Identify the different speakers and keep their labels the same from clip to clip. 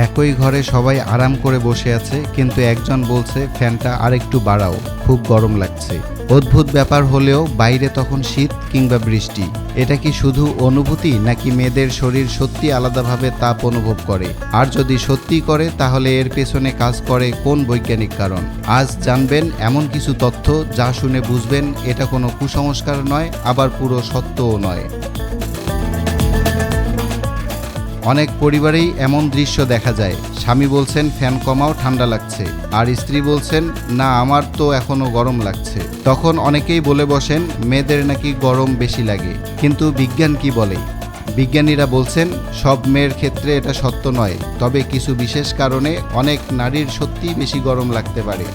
Speaker 1: একই ঘরে সবাই আরাম করে বসে আছে, কিন্তু একজন বলছে ফ্যানটা আরেকটু বাড়াও, খুব গরম লাগছে। অদ্ভুত ব্যাপার হলেও বাইরে তখন শীত কিংবা বৃষ্টি। এটা কি শুধু অনুভূতি, নাকি মেয়েদের শরীর সত্যি আলাদাভাবে তাপ অনুভব করে? আর যদি সত্যিই করে, তাহলে এর পেছনে কাজ করে কোন বৈজ্ঞানিক কারণ? আজ জানবেন এমন কিছু তথ্য যা শুনে বুঝবেন এটা কোনো কুসংস্কার নয়, আবার পুরো সত্যও নয়। অনেক পরিবারেই এমন দৃশ্য দেখা যায়, স্বামী বলছেন ফ্যান কমাও, ঠান্ডা লাগছে, আর স্ত্রী বলছেন না আমার তো এখনো গরম লাগছে। তখন অনেকেই বলে বসেন মেয়েদের নাকি গরম বেশি লাগে। কিন্তু বিজ্ঞান কি বলে? বিজ্ঞানীরা বলছেন সব মেয়ের ক্ষেত্রে এটা সত্য নয়, তবে কিছু বিশেষ কারণে অনেক নারীর সত্যিই বেশি গরম লাগতে পারে।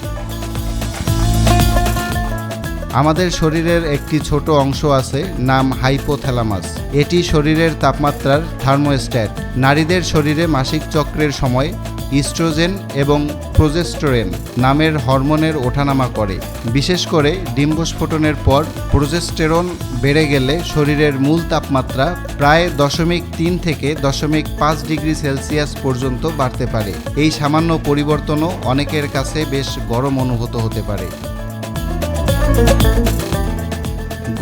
Speaker 1: আমাদের শরীরের একটি ছোট অংশ আছে, নাম হাইপোথ্যালামাস। এটি শরীরের তাপমাত্রার থার্মোস্ট্যাট। নারীদের শরীরে মাসিক চক্রের সময় ইস্ট্রোজেন এবং প্রোজেস্টেরন নামের হরমোনের ওঠানামা করে। বিশেষ করে ডিম্বস্ফোটনের পর প্রোজেস্টেরন বেড়ে গেলে শরীরের মূল তাপমাত্রা প্রায় 0.3 থেকে 0.5 ডিগ্রি সেলসিয়াস পর্যন্ত বাড়তে পারে। এই সামান্য পরিবর্তনও অনেকের কাছে বেশ গরম অনুভূত হতে পারে।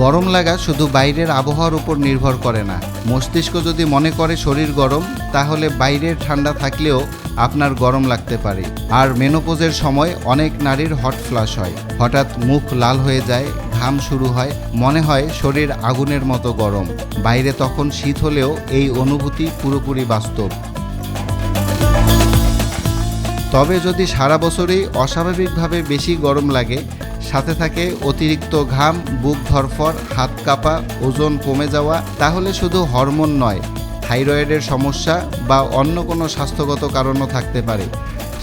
Speaker 1: গরম লাগা শুধু বাইরের আবহাওয়ার উপর নির্ভর করে না। মস্তিষ্ক যদি মনে করে শরীর গরম, তাহলে বাইরের ঠান্ডা থাকলেও আপনার গরম লাগতে পারে। আর মেনোপজের সময় অনেক নারীর হট ফ্লাশ হয়, হঠাৎ মুখ লাল হয়ে যায়, ঘাম শুরু হয়, মনে হয় শরীর আগুনের মতো গরম। বাইরে তখন শীত হলেও এই অনুভূতি পুরোপুরি বাস্তব। তবে যদি সারা বছরই অস্বাভাবিকভাবে বেশি গরম লাগে, সাথে থাকে অতিরিক্ত ঘাম, বুক ধড়ফড়, হাত কাঁপা, ওজন কমে যাওয়া, তাহলে শুধু হরমোন নয়, থাইরয়েডের সমস্যা বা অন্য কোনো স্বাস্থ্যগত কারণও থাকতে পারে।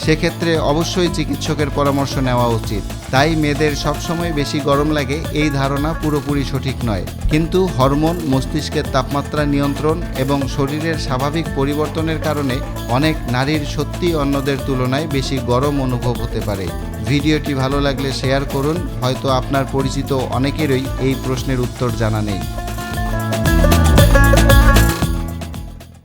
Speaker 1: সেক্ষেত্রে অবশ্যই চিকিৎসকের পরামর্শ নেওয়া উচিত। তাই মেয়েদের সবসময় বেশি গরম লাগে এই ধারণা পুরোপুরি সঠিক নয়। কিন্তু হরমোন, মস্তিষ্কের তাপমাত্রা নিয়ন্ত্রণ এবং শরীরের স্বাভাবিক পরিবর্তনের কারণে অনেক নারীর সত্যি অন্যদের তুলনায় বেশি গরম অনুভব হতে পারে। ভিডিওটি ভালো লাগলে শেয়ার করুন, হয়তো আপনার পরিচিত অনেকেরই এই প্রশ্নের উত্তর জানা নেই।